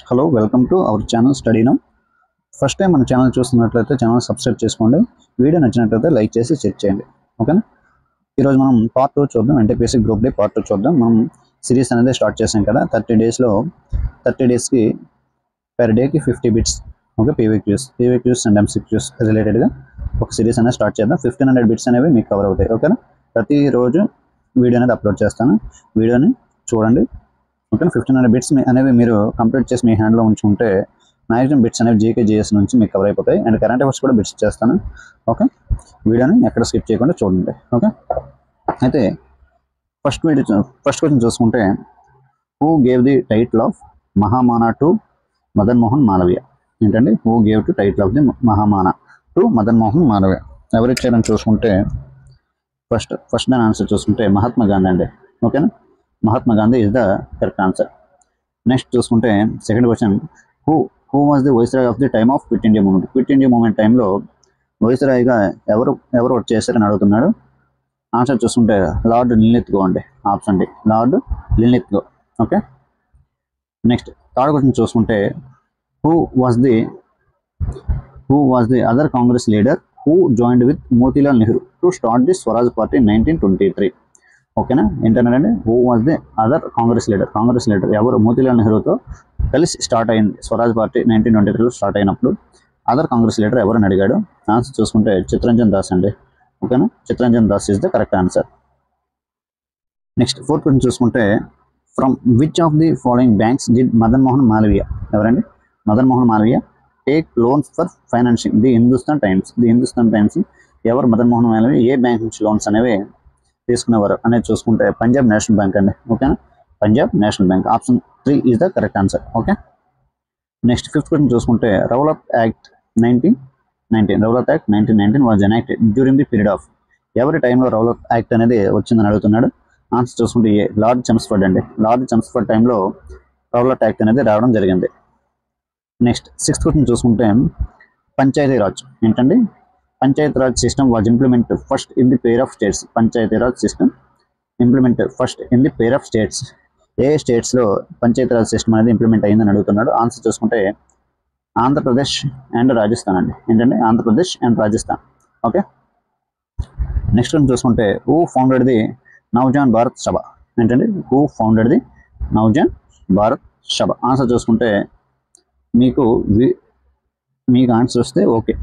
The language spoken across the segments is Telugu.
Hello welcome to our channel study now. First time మన ఛానల్ చూస్తున్నట్లయితే ఛానల్ సబ్స్క్రైబ్ చేసుకోండి. వీడియో నచ్చినట్లయితే లైక్ చేసి చెక్ చేయండి. ఓకేనా. ఈరోజు మనం పార్ట్ 2 చూద్దాం. ఎన్టీపీసీ గ్రూప్ డే పార్ట్ 2 చూద్దాం. మనం సిరీస్ అనేది స్టార్ట్ చేసాం కదా. 30 డేస్కి పర్ డేకి 50 బిట్స్ ఓకే పీవీక్యూస్ అండ్ ఎంసీక్యూస్ రిలేటెడ్గా ఒక సిరీస్ అనేది స్టార్ట్ చేద్దాం. 1500 బిట్స్ అనేవి మీకు కవర్ అవుతాయి. ఓకేనా. ప్రతిరోజు వీడియో అనేది అప్లోడ్ చేస్తాను. వీడియోని చూడండి. ఓకే. 1500 బిట్స్ అనేవి మీరు కంప్లీట్ చేసి మీ హ్యాండ్లో ఉంచుకుంటే మ్యాక్సిమం బిట్స్ అనేవి జీకే జీఎస్ నుంచి మీకు కవర్ అయిపోతాయి. అండ్ కరెంట్ అఫైర్స్ కూడా బిట్స్ చేస్తాను. ఓకే. వీడియోని ఎక్కడ స్కిప్ చేయకుండా చూడండి. ఓకే. అయితే ఫస్ట్ క్వశ్చన్ చూసుకుంటే, who gave the title of Mahamana to Madan Mohan Malaviya? ఏంటండి who gave to title of the Mahamana to Madan Mohan Malaviya? ఎవరు ఇచ్చారని చూసుకుంటే ఫస్ట్ దాని ఆన్సర్ చూసుకుంటే మహాత్మా గాంధీ అండి. ఓకేనా. Mahatma Gandhi is the correct answer. Next చూసుకుంటే second question, who was the viceroy of the time of quit India movement? Quit India movement టైంలో వైస్రాయ్గా ఎవరు వచ్చేసారని అడుగుతున్నాడు. ఆన్సర్ చూసుకుంటే లార్డ్ లిన్లిత్గో అండి. Option D lord Linlithgow. Okay. Next third question చూసుకుంటే, who was the other Congress leader who joined with Motilal Nehru to start the Swaraj party in 1923? ఓకేనా. ఏంటన్నారండి who was the other Congress leader ఎవరు మోతీలాల్ నెహ్రూతో కలిసి స్టార్ట్ అయింది స్వరాజ్ పార్టీ 1923లో స్టార్ట్ అయినప్పుడు అదర్ కాంగ్రెస్ లీడర్ ఎవరని అడిగాడు. ఆన్సర్ చూసుకుంటే చిత్తరంజన్ దాస్ అండి. ఓకేనా. Chittaranjan Das is the correct answer. Next fourth question చూసుకుంటే, from which of the following banks did Madan Mohan Malaviya ఎవరండి Madan Mohan Malaviya take loans for financing the Hindustan Times ఎవరు మదన్ మోహన్ మాలవీయ ఏ బ్యాంక్ నుంచి లోన్స్ అనేవి తీసుకునేవారు అనేది చూసుకుంటే పంజాబ్ నేషనల్ బ్యాంక్ అండి. ఓకేనా. Punjab National Bank. Option 3 is the correct answer. Okay. Next fifth question చూసుకుంటే, Rowlatt act 1919 was enacted during the period of ఎవరి టైంలో రౌలట్ యాక్ట్ అనేది వచ్చిందని అడుగుతున్నాడు. ఆన్సర్ చూసుకుంటే ఏ లార్డ్ చెమ్స్ఫర్డ్ అండి. లార్డ్ చెమ్స్ఫర్డ్ టైంలో రౌలట్ యాక్ట్ అనేది రావడం జరిగింది. నెక్స్ట్ సిక్స్త్ క్వశ్చన్ చూసుకుంటే, పంచాయతీరాజ్ ఏంటండి Panchayati Raj system was implement first in the pair of states. Panchayati Raj system implement first in the pair of states. ఏ స్టేట్స్లో పంచాయతీరాజ్ సిస్టమ్ అనేది ఇంప్లిమెంట్ అయిందని అడుగుతున్నాడు. ఆన్సర్ చూసుకుంటే ఆంధ్రప్రదేశ్ అండ్ రాజస్థాన్ అండి. ఏంటంటే Andhra Pradesh and Rajasthan. Okay. Next one చూసుకుంటే, who founded the Naujawan Bharat సభ? ఏంటంటే who founded the Naujawan Bharat Sabha? Answer చూసుకుంటే మీకు ఆన్సర్ వస్తే ఓకే,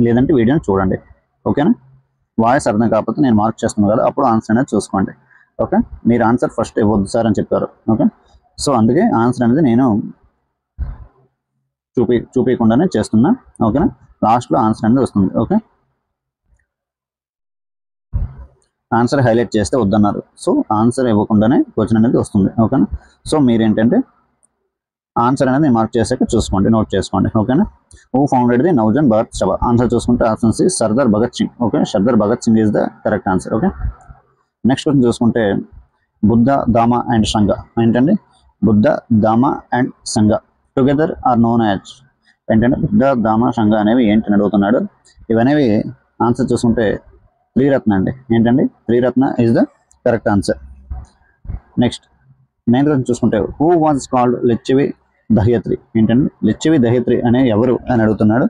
లేదంటే వీడియోని చూడండి. ఓకేనా. వాయిస్ అర్థం కాకపోతే నేను మార్క్ చేస్తున్నాను కదా, అప్పుడు ఆన్సర్ అనేది చూసుకోండి. ఓకే. మీరు ఆన్సర్ ఫస్ట్ ఇవ్వద్దు సార్ అని చెప్పారు. ఓకే. సో అందుకే ఆన్సర్ అనేది నేను చూపించకుండానే చేస్తున్నా. ఓకేనా. లాస్ట్లో ఆన్సర్ అనేది వస్తుంది. ఓకే. ఆన్సర్ హైలైట్ చేస్తే వద్దన్నారు. సో ఆన్సర్ ఇవ్వకుండానే క్వశ్చన్ అనేది వస్తుంది. ఓకేనా. సో మీరేంటంటే ఆన్సర్ అనేది మార్క్ చేసాక చూసుకోండి, నోట్ చేసుకోండి. ఓకేనా. Who founded the Naujawan Bharat Sabha? Answer చూసుకుంటే option C Sardar Bhagat Singh. Okay. Sardar Bhagat Singh is the correct answer. Okay. Next question చూసుకుంటే, బుద్ధ దామ అండ్ సంఘ ఏంటండి Buddha Dhamma and Sangha together are known as ఏంటంటే బుద్ధ దామ సంఘ అనేవి ఏంటని అడుగుతున్నాడు. ఇవనేవి ఆన్సర్ చూసుకుంటే త్రిరత్న అండి. ఏంటండి Triratna is the correct answer. Next ninth question చూసుకుంటే, హూ వాజ్ కాల్డ్ లిచ్చివి దహ్యత్రి? ఏంటండి లిచ్చివి దహ్యత్రి అనే ఎవరు అని అడుగుతున్నాడు.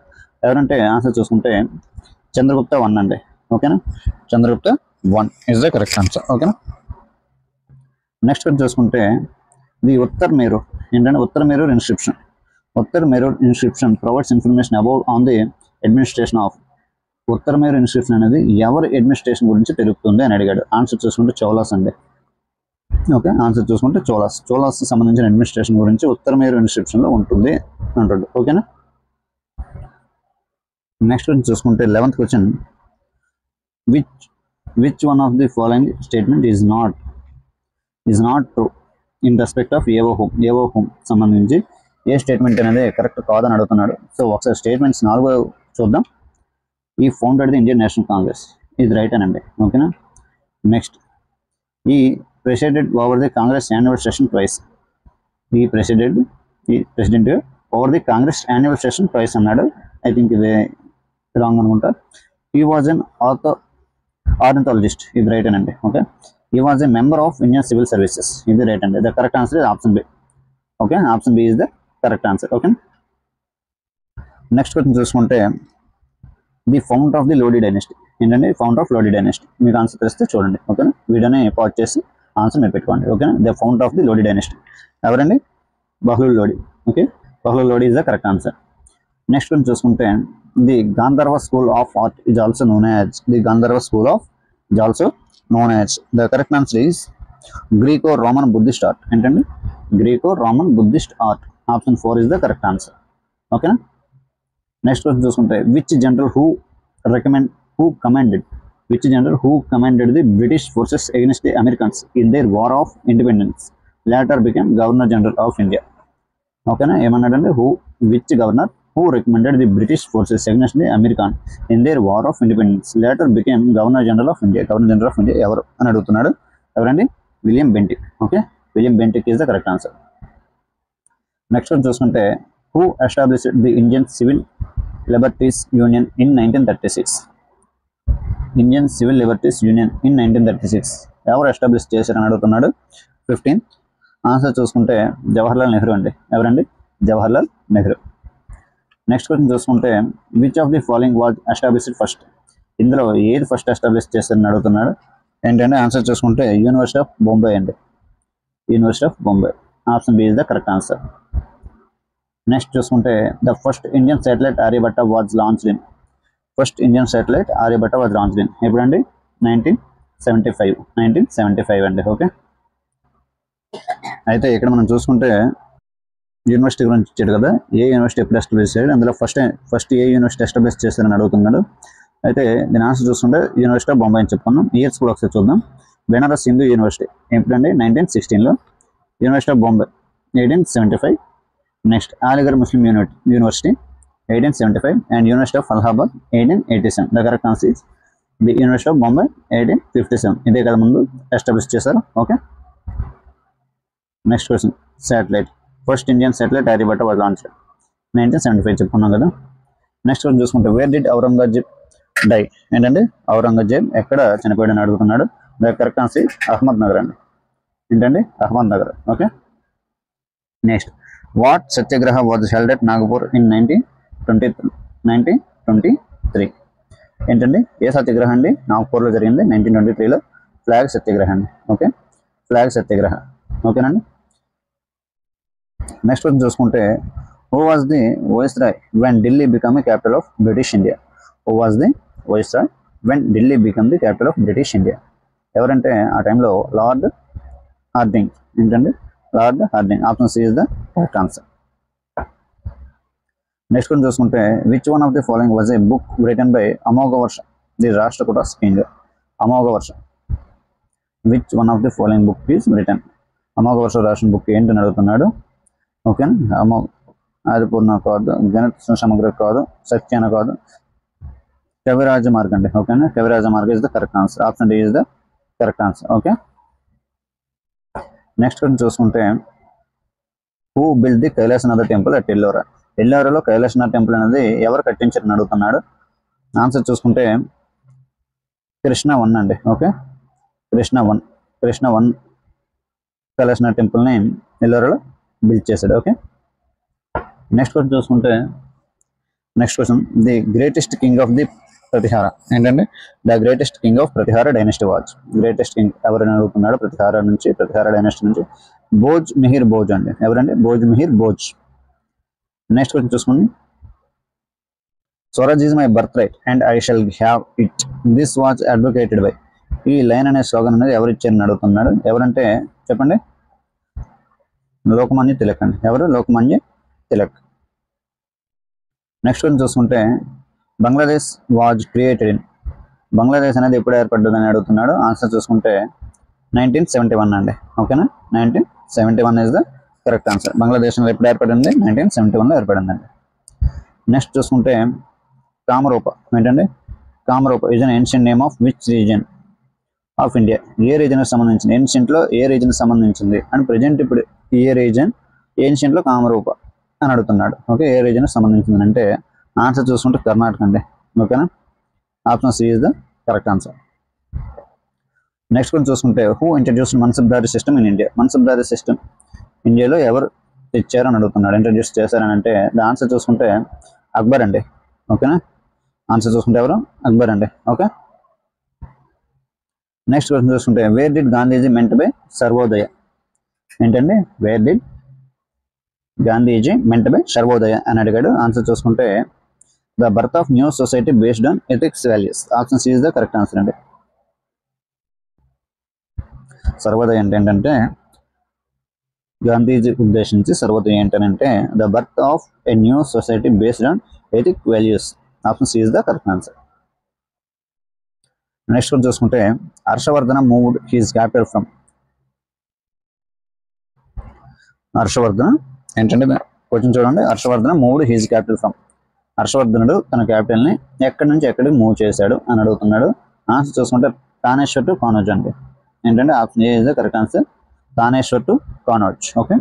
ఎవరంటే ఆన్సర్ చూసుకుంటే చంద్రగుప్త 1 అండి. ఓకేనా. Chandragupta 1 is the correct answer. ఓకేనా. నెక్స్ట్ చూసుకుంటే, ది ఉత్తర్ మేరూర్ ఏంటంటే Uttar Merur inscription provides information about on the administration of. Uttar Merur inscription అనేది ఎవరి అడ్మినిస్ట్రేషన్ గురించి తెలుపుతుంది అని అడిగాడు. ఆన్సర్ చూసుకుంటే చోళాస్ అండి. ఓకే. ఆన్సర్ చూసుకుంటే చోళాస్ సంబంధించిన అడ్మినిస్ట్రేషన్ గురించి ఉత్తర మేరూర్ ఇన్స్క్రిప్షన్లో ఉంటుంది అంటాడు. ఓకేనా. నెక్స్ట్ చూసుకుంటే 11th question, which one of the following statement is not true in respect of ఏవో హోమ్ సంబంధించి ఏ స్టేట్మెంట్ అనేది కరెక్ట్ కాదని అడుగుతున్నాడు. సో ఒకసారి స్టేట్మెంట్స్ 4 చూద్దాం. He founded the Indian National Congress ఇది రైట్ అనండి. ఓకేనా. Next he president over the Congress annual session twice. He president over the Congress annual session twice అన్నాడు. ఐ థింక్ ఇది రాంగ్ అనుకుంటా. ఈ వాజ్ అన్ ఆర్థాలజిస్ట్ ఇది రైట్ అనండి. Okay. He was a member of Indian civil services ఇది రైట్ అండి. The correct answer is option B. Okay. Option B is the correct answer. Okay, next question చూసుకుంటే the found of the Lodi dynasty ఏంటంటే ఫౌండ్ ఆఫ్ లోడీ డైనెస్టీ. మీకు ఆన్సర్ తెలిస్తే చూడండి. ఓకేనా, వీడియోని పాజ్ చేసి ఆన్సర్ మీరు పెట్టుకోండి. ఓకేనా, the found of the Lodi dynasty ఎవరండి? Bahlul Lodi. Okay, Bahlul Lodi is the correct answer. Next question చూసుకుంటే the Gandharva school of art is also known as the Gandharva school of is also known as the correct answer is Greco Roman Buddhist art. ఏంటండి? Greco Roman Buddhist art. Option 4 is the correct answer. ఓకేనా, నెక్స్ట్ క్వశ్చన్ చూసుకుంటే which general who commanded the British forces against the Americans in their war of independence later became governor general of India. ఓకేనా, ఏమన్నాడంటే which governor who recommended the British forces against the American in their war of independence later became governor general of India. Governor general of India ఎవరు అని అడుగుతున్నాడు. ఎవరండి? William Bentinck. Okay, William Bentinck is the correct answer. Next one చూసుకుంటే who established the Indian civil liberties union in 1936. Indian civil liberties union in 1936 ఎవరు ఎస్టాబ్లిష్ చేశారని అడుగుతున్నాడు. 15th ఆన్సర్ చూసుకుంటే జవహర్లాల్ నెహ్రూ అండి. ఎవరండి? జవహర్లాల్ నెహ్రూ. నెక్స్ట్ క్వశ్చన్ చూసుకుంటే which of the following was established first. ఇందులో ఏది ఫస్ట్ ఎస్టాబ్లిష్ చేశారని అడుగుతున్నాడు. ఏంటంటే ఆన్సర్ చూసుకుంటే యూనివర్సిటీ ఆఫ్ బొంబాయి అండి. University of Bombay. Option B is the correct answer. Next చూసుకుంటే the first Indian satellite Aryabhata was launched in. First Indian satellite Aryabhata was launched in ఎప్పుడండి? 1975 అండి. ఓకే, అయితే ఇక్కడ మనం చూసుకుంటే యూనివర్సిటీ గురించి ఇచ్చాడు కదా, ఏ యూనివర్సిటీ ఎప్పుడు ఎస్టాబ్లిష్ చేశాడు, అందులో ఫస్ట్ ఏ యూనివర్సిటీ ఎస్టాబ్లిష్ చేశారని అడుగుతున్నాడు. అయితే దీని ఆన్సర్ చూసుకుంటే యూనివర్సిటీ ఆఫ్ బొంబాయి అని చెప్పుకున్నాం. ఇయర్స్ కూడా ఒకసారి చూద్దాం. బెనారస్ హిందూ యూనివర్సిటీ ఎప్పుడండి? 1916లో. University of Bombay 1875. Next Aligarh Muslim university 1875 and university of Allahabad 1887. The correct answer is the university of Bombay 1857. ఇదే కదా ముందు ఎస్టాబ్లిష్ చేశారు. Okay, next question satellite. First Indian satellite Aryabhata was launched 1975 చెప్పుకున్నాం కదా. నెక్స్ట్ క్వశ్చన్ చూసుకుంటే వేర్ డిడ్ ఔరంగజేబ్ డై. ఏంటంటే ఔరంగజేబ్ ఎక్కడ చనిపోయాడని అడుగుతున్నాడు. The correct answer is Ahmednagar అండి. ఏంటండి? Ahmednagar. Okay, next what Satyagraha was held at Nagpur in 1923. ఏంటండి? ఏ సత్యాగ్రహం అండి? నాగపూర్లో జరిగింది 1923లో. ఫ్లాగ్ సత్యాగ్రహం అండి. Okay, flag Satyagraha. ఓకేనండి. నెక్స్ట్ క్వశ్చన్ చూసుకుంటే who was the viceroy when Delhi become the capital of British India. Who was the viceroy when Delhi become the capital of British India. ఎవరంటే ఆ టైంలో లార్డ్ హార్డింగ్. ఏంటండి? Lord Hardinge. Option C is the correct answer. Next question చూసుకుంటే which one of the following was a book written by Amogha Varsha the Rashtrakuta king. Amogha Varsha. Which one of the following book is written. Amogha Varsha రాసిన బుక్ ఏంటని అడుగుతున్నాడు. ఓకేనా, ఆదిపూర్ణ కాదు, గణిత సమగ్ర కాదు, సత్యాన కాదు, కవిరాజ మార్గ అండి. ఓకేనా, Kavirajamarga is the correct answer. Option D is the correct answer. Okay, next question చూసుకుంటే who build the Kailasanatha temple at Ellora. ఎల్లోరాలో కైలాసనాథ్ టెంపుల్ అనేది ఎవరు కట్టించారని అడుగుతున్నాడు. ఆన్సర్ చూసుకుంటే కృష్ణ 1 అండి. ఓకే, కృష్ణ 1 కైలాసనాథ్ టెంపుల్ని ఎల్లోరాలో బిల్డ్ చేశాడు. ఓకే, నెక్స్ట్ క్వశ్చన్ చూసుకుంటే next question the greatest king of the Pratihara. ఏంటంటే the greatest king of Pratihara dynasty was. Greatest king ఎవరైనా అడుగుతున్నాడు ప్రతిహార డైనెస్టీ నుంచి. భోజ్ మిహిర్ భోజ్ అండి. ఎవరండి? భోజ్ మిహిర్ భోజ్. నెక్స్ట్ క్వశ్చన్ చూసుకోండి Swaraj is my birth right and I shall have it this was advocated by. ఈ లైన్ అనే స్లోగన్ అనేది ఎవరు ఇచ్చారని అడుగుతున్నాడు. ఎవరంటే చెప్పండి? లోకమాన్య తిలక్ అండి. ఎవరు? లోకమాన్య తిలక్. నెక్స్ట్ క్వశ్చన్ చూసుకుంటే Bangladesh was created in. Bangladesh అనేది ఎప్పుడు ఏర్పడ్డదని అడుగుతున్నాడు. ఆన్సర్ చూసుకుంటే 1971 అండి. ఓకేనా, 1971 is the correct answer. Bangladesh ఎప్పుడు ఏర్పడింది? 1971లో ఏర్పడిందండి. నెక్స్ట్ చూసుకుంటే కామరూప. ఏంటండి? Kamarupa is an ancient name of which region of India. ఏ రీజన్కి సంబంధించింది? ఏన్షియంట్లో ఏ రీజన్కి సంబంధించింది అని ప్రజెంట్ ఇప్పుడు ఏ రీజన్ ఏన్షియంట్లో కామరూప అని అడుగుతున్నాడు. ఓకే, ఏ రీజన్కి సంబంధించింది అంటే ఆన్సర్ చూసుకుంటే కర్ణాటక అండి. ఓకేనా, option C is the correct answer. Next కొంచెం చూసుకుంటే who introduced Mansabdari system in India. మన్సబ్దారీ సిస్టమ్ ఇండియాలో ఎవరు తెచ్చారు అని అడుగుతున్నాడు, ఇంట్రడ్యూస్ చేశారని అంటే ద ఆన్సర్ చూసుకుంటే అక్బర్ అండి. ఓకేనా, ఆన్సర్ చూసుకుంటే ఎవరు? అక్బర్ అండి. ఓకే, నెక్స్ట్ క్వశ్చన్ చూసుకుంటే where did Gandhiji meant by Sarvodaya? ఏంటండి, where did Gandhiji meant by Sarvodaya అని అడిగాడు. ఆన్సర్ చూసుకుంటే the birth of new society based on ethics values. Option C is the correct answer అండి. సర్వోదయ అంటే ఏంటంటే గాంధీజీ ఉద్దేశించి సర్వోదయ ఏంటంటే the birth of a new society based on ethic values. Option C is the correct answer. Next question చూసుకుంటే Harshavardhana moved his capital from. Harshavardhana ఏంటంటే క్వశ్చన్ చూడండి, Harshavardhana moved his capital from. హర్షవర్ధనుడు తన క్యాపిటల్ని ఎక్కడి నుంచి ఎక్కడికి మూవ్ చేశాడు అని అడుగుతున్నాడు. ఆన్సర్ చూసుకుంటే తానేశ్వర్ టు కానౌజ్ అండి. ఏంటంటే option A is the correct answer, Thaneshwar to Kannauj. Okay,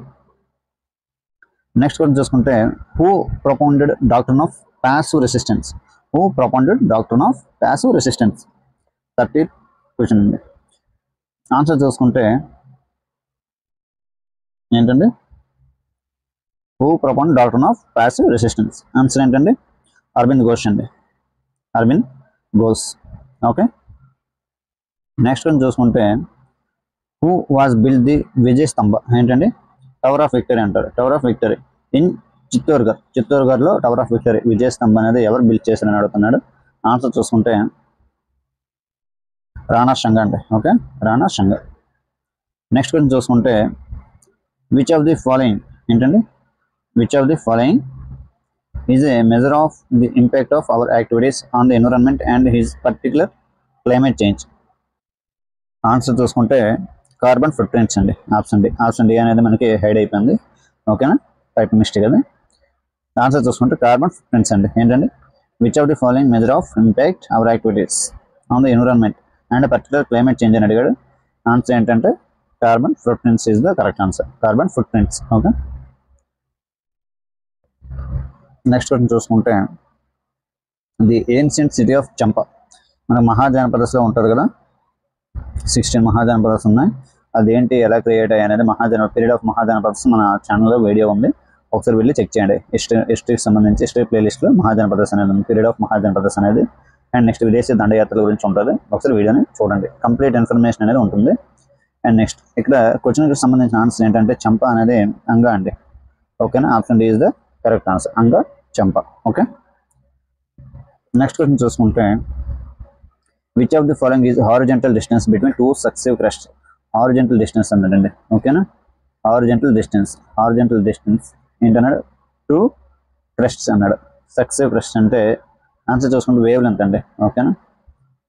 next question చూసుకుంటే who propounded doctrine of passive resistance? Who propounded doctrine of passive resistance? 30th question అండి. ఆన్సర్ చూసుకుంటే ఏంటండి, who propound doctrine of passive resistance? Answer ఏంటండి, అరవింద్ ఘోష్ అండి, Aurobindo Ghosh. Okay, next one చూసుకుంటే who was build the Vijay Stambha? ఏంటండి, టవర్ ఆఫ్ విక్టరీ అంటారు. Tower of victory in Chittorgarh. చిత్తోర్గఢ్లో టవర్ ఆఫ్ విక్టరీ విజయ్ స్తంభ అనేది ఎవరు బిల్డ్ చేశారని అడుగుతున్నాడు. ఆన్సర్ చూసుకుంటే రాణా సంగా అండి. Okay, Rana Sanga. Next question చూసుకుంటే విచ్ ఆఫ్ ది ఫాలోయింగ్ ఏంటండి, which of the following is a measure of the impact of our activities on the environment and his particular climate change? Answer చూసుకుంటే కార్బన్ ఫుట్ ప్రింట్స్ అండి. Option D. ఆప్షన్ డి అనేది మనకి హైడ్ అయిపోయింది. ఓకేనా, టైప్ మిస్టేక్ అది. ఆన్సర్ చూసుకుంటే కార్బన్ ఫుట్ ప్రింట్స్ అండి. ఏంటండి, which of the following measure of impact our activities on the environment and particular climate change అని అడిగాడు. ఆన్సర్ ఏంటంటే carbon foot prints is the correct answer, carbon foot prints. Okay, next question చూసుకుంటే ది ఏన్షియంట్ సిటీ ఆఫ్ చంపా. మన మహాజనపదస్లో ఉంటుంది కదా, 16 మహాజనపదస్ ఉన్నాయి. అదేంటి, ఎలా క్రియేట్ అయ్యాయి అనేది పీరియడ్ ఆఫ్ మహాజనపదస్ మన ఛానల్లో వీడియో ఉంది, ఒకసారి వెళ్ళి చెక్ చేయండి. హిస్టరీకి సంబంధించి హిస్టరీ ప్లేలిస్ట్లో మహాజనపదస్ అనేది ఉంది, పీరియడ్ ఆఫ్ మహాజనపదస్ అనేది. అండ్ నెక్స్ట్ విదేశీ దండయాత్రల గురించి ఉంటుంది, ఒకసారి వీడియోని చూడండి, కంప్లీట్ ఇన్ఫర్మేషన్ అనేది ఉంటుంది. అండ్ నెక్స్ట్ ఇక్కడ క్వశ్చన్కి సంబంధించిన ఆన్సర్ ఏంటంటే చంపా అనేది అంగా అండి. ఓకేనా, option D is the correct answer, Anga Champa. Okay, next question చూసుకుంటే which of the following is horizontal distance between two successive crust? Horizontal distance అన్నాడండి. ఓకేనా, హారిజంటల్ డిస్టెన్స్ ఏంటన్నాడు, టూ క్రస్ట్స్ అన్నాడు. సక్సెసివ్ క్రస్ట్ అంటే ఆన్సర్ చూసుకుంటే వేవ్ లెంత్ అండి. ఓకేనా,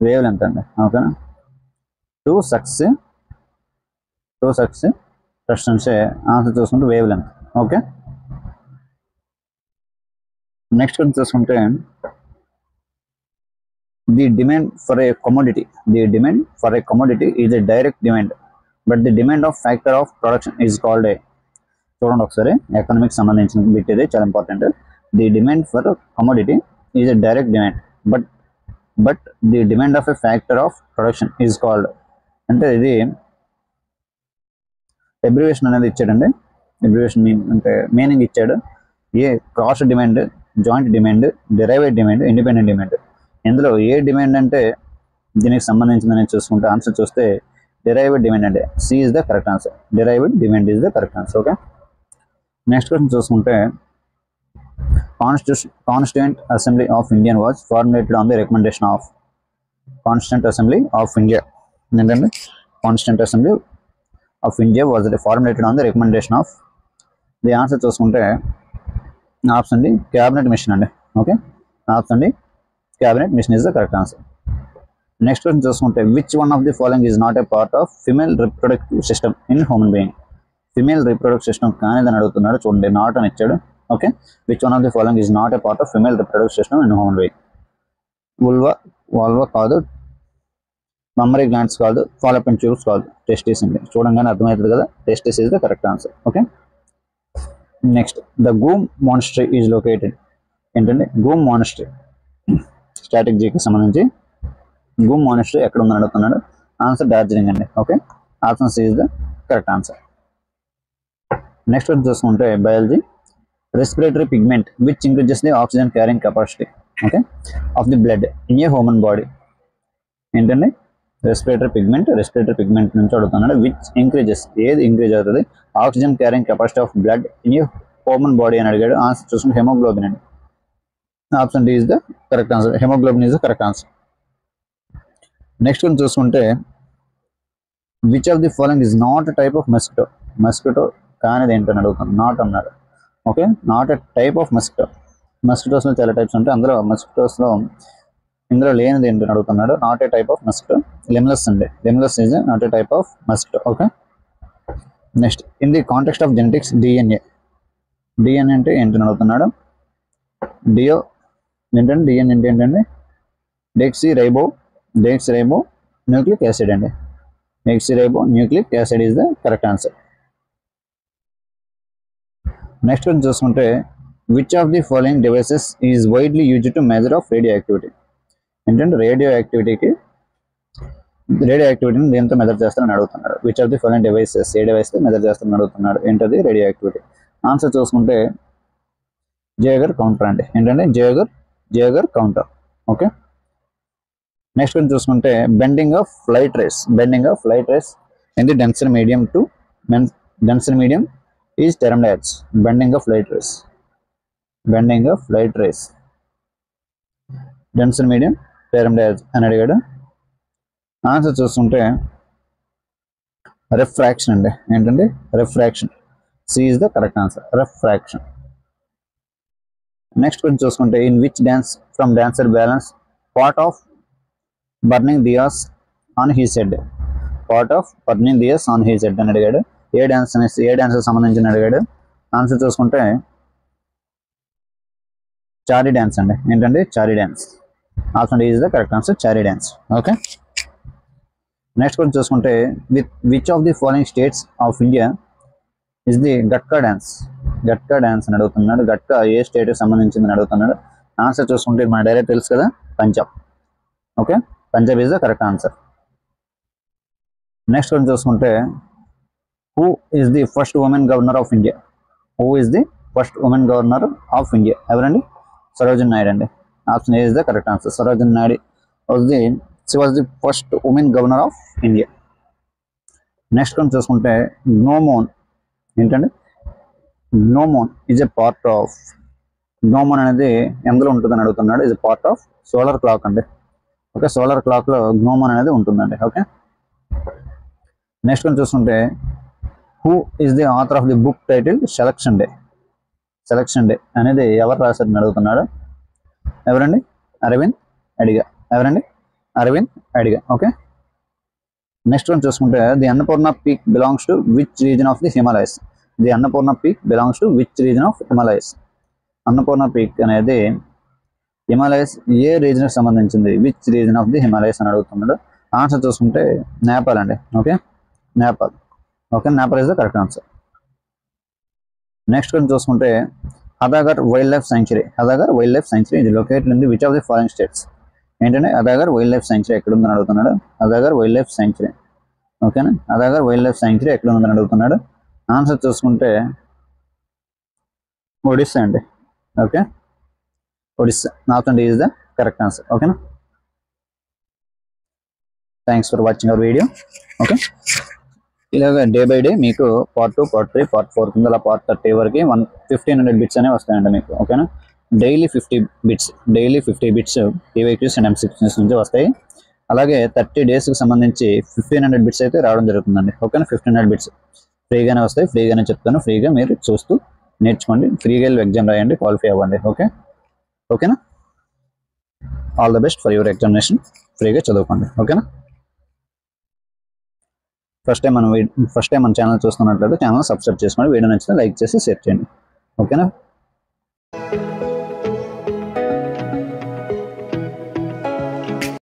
వేవ్ లెంత్ అండి. ఓకేనా, టూ సక్సెసివ్ క్రస్ట్ అంటే ఆన్సర్ చూసుకుంటే వేవ్ లెంత్. ఓకే, నెక్స్ట్ కొంచెం చూసుకుంటే the demand for a commodity is a direct demand but the demand of factor of production is called A. చూడండి ఒకసారి, ఎకనామిక్స్ సంబంధించిన బిట్ ఇది చాలా important. The demand for commodity is a direct demand but the demand of a factor of production is called. అంటే ఇది అబ్రివేషన్ అనేది ఇచ్చాడండి. అబ్రివేషన్ అంటే మీనింగ్ ఇచ్చాడు. A cross demand, joint demand, derived demand, independent demand. ఇందులో ఏ డిమాండ్ అంటే దీనికి సంబంధించిందని చూసుకుంటే ఆన్సర్ చూస్తే డెరైవేడ్ డిమాండ్ అంటే C is the correct answer, derived demand is the correct answer. Okay, next question చూసుకుంటే constituent assembly of India was formulated on the recommendation of. Constituent assembly of India ఏంటంటే constituent assembly of India was formulated on the recommendation of. The answer చూసుకుంటే ఆప్షన్ డి క్యాబినెట్ మిషన్ అండి. Okay, option D cabinet mission is the correct answer. Next question చూసుకుంటే which one of the following is not a part of female reproductive system in human being? Female reproductive system కానీ అని అడుగుతున్నాడు. చూడండి, నాట్ అని ఇచ్చాడు. Okay, which one of the following is not a part of female reproductive system in human being? Vulva కాదు, మమ్మరీ గ్లాండ్స్ కాదు, ఫాలోపియన్ ట్యూబ్స్ కాదు, టెస్టిస్ అండి. చూడంగానే అర్థమవుతుంది కదా, testis is the correct answer. Okay, next the Ghoom monastery is located. ఏంటంటే గూమ్ మానిస్ట్రీ స్టాటిక్ జీకి సంబంధించి గూమ్ మానిస్ట్రీ ఎక్కడ ఉందని అడుగుతున్నాడు. ఆన్సర్ డార్జిలింగ్ అండి. Okay, option C is the correct answer. Next one చూసుకుంటే biology, respiratory pigment which increases the oxygen carrying capacity okay of the blood in a human body. ఏంటండి రెస్పిరేటరీ పిగ్మెంట్ నుంచి అడుగుతున్నాడు. విచ్ ఇంక్రీజెస్, ఏది ఇంక్రీజ్ అవుతుంది oxygen carrying capacity of blood in a human body అని అడిగాడు. ఆన్సర్ చూసుకుంటే హెమోగ్లోబిన్ అండి. Option D is the correct answer. Haemoglobin is the correct answer. Next one చూసుకుంటే which of the following is not a type of mosquito. Mosquito కానిది ఏంటని అడుగుతాను. నాట్ అన్నాడు. Okay, not a type of mosquito. మస్కిటోస్లో చాలా టైప్స్ ఉంటాయి, అందులో మస్కిటోస్లో ఇందులో లేనిది ఏంటని అడుగుతున్నాడు. Not a type of mosquito limbless అండి. Limbless is not a type of mosquito. Okay, next in the context of genetics DNA. DNA అంటే ఏంటని అడుగుతున్నాడు. ఏంటంటే డిఎన్ఏ అంటే ఏంటండి డెక్సీ రైబో న్యూక్లిక్ యాసిడ్ అండి. డెక్సీ రైబో nucleic acid is the correct answer. Next one చూసుకుంటే which of the following devices is widely used to measure of radioactivity. ఏంటంటే రేడియో యాక్టివిటీని దేంతో మెజర్ చేస్తారని అడుగుతున్నాడు. Which of the following devices, ఏ డివైస్ మెజర్ చేస్తారని అడుగుతున్నాడు. ఏంటది రేడియో యాక్టివిటీ. ఆన్సర్ చూసుకుంటే జేగర్ కౌంటర్ అండి. ఏంటంటే Geiger counter. Okay, next one చూసుకుంటే bending of light rays in the denser medium is termed as. Bending of light rays denser medium termed as అని అడిగాడు. ఆన్సర్ చూస్తుంటే రిఫ్రాక్షన్ అండి. ఏంటంటే refraction. C is the correct answer, refraction. Next కొంచెం చూసుకుంటే in which dance from dancer balance part of burning diyas on his head. అని అడిగాడు. ఏ డాన్స్ సంబంధించిన అడిగాడు. ఆన్సర్ చూసుకుంటే చారీ డాన్స్ అండి. ఏంటంటే Chari dance. Option is the correct answer, Chari dance. Okay, next కొంచెం చూసుకుంటే which of the following states of India is the Gatka dance అని అడుగుతున్నాడు. గట్కా ఏ స్టేట్కి సంబంధించిందని అడుగుతున్నాడు. ఆన్సర్ చూసుకుంటే మన డైరెక్ట్ తెలుసు కదా, Punjab. Okay, Punjab is the correct answer. Next కొంచెం చూసుకుంటే who is the first women governor of India. ఎవరండి? సరోజిని నాయుడు అండి. Option A is the correct answer. Sarojini Naidu was the first women governor of India. Next కొంచెం చూసుకుంటే గ్నోమోన్. ఏంటంటే గ్నోమోన్ ఈజ్ ఎ పార్ట్ ఆఫ్. గ్నోమోన్ అనేది ఎందులో ఉంటుందని అడుగుతున్నాడు. Is a part of solar clock అండి. ఓకే, సోలార్ క్లాక్లో గ్నోమోన్ అనేది ఉంటుందండి. ఓకే, నెక్స్ట్ కొంచెం చూసుకుంటే who is the author of the book title Selection Day అనేది ఎవరు రాశారని అడుగుతున్నాడు. ఎవరండి? Aravind Adiga. Okay, next one చూసుకుంటే the Annapurna peak belongs to which region of the Himalayas. Annapurna peak అనేది హిమాలయస్ ఏ రీజన్కి సంబంధించింది? Which region of the Himalayas అని అడుగుతున్నాడు. ఆన్సర్ చూసుకుంటే నేపాల్ అండి. Okay, Nepal is the correct answer. Next కొంచెం చూసుకుంటే హదాగర్ వైల్డ్ లైఫ్ సాంక్చురీ ఇది located in the which of the following states. ఏంటంటే హదాగర్ వైల్డ్ లైఫ్ సాంక్చురీ ఎక్కడ ఉందని అడుగుతున్నాడు. హదాగర్ వైల్డ్ లైఫ్ సాంక్చురీ. ఓకేనా, హదాగర్ వైల్డ్ లైఫ్ సాంక్చురీ ఎక్కడ ఉందని అడుగుతున్నాడు. ఆన్సర్ చూసుకుంటే ఒడిస్సా అండి. Okay, Odisha. Option D is the correct answer. ఓకేనా, thanks for watching our video. Okay, ఇలాగ డే బై డే మీకు పార్ట్ 2, పార్ట్ 3, పార్ట్ 4 కింద పార్ట్ 30 వరకు 1500 బిట్స్ అనేవి వస్తాయండి మీకు. ఓకేనా, daily 50 bits PYQs and MCQs నుంచి వస్తాయి. అలాగే 30 డేస్కి సంబంధించి 1500 బిట్స్ అయితే రావడం జరుగుతుందండి. ఓకేనా, 1500 బిట్స్ ఫ్రీగానే వస్తాయి. ఫ్రీగానే చెప్తాను. ఫ్రీగా మీరు చూస్తూ నేర్చుకోండి. ఫ్రీగా వెళ్ళి ఎగ్జామ్ రాయండి, క్వాలిఫై అవ్వండి. ఓకేనా, all the best for your examination. ఫ్రీగా చదువుకోండి. ఓకేనా, ఫస్ట్ టైం మన ఛానల్ చూస్తున్నట్లయితే ఛానల్ సబ్స్క్రైబ్ చేసుకోండి. వీడియో నచ్చితే లైక్ చేసి షేర్ చేయండి. ఓకేనా.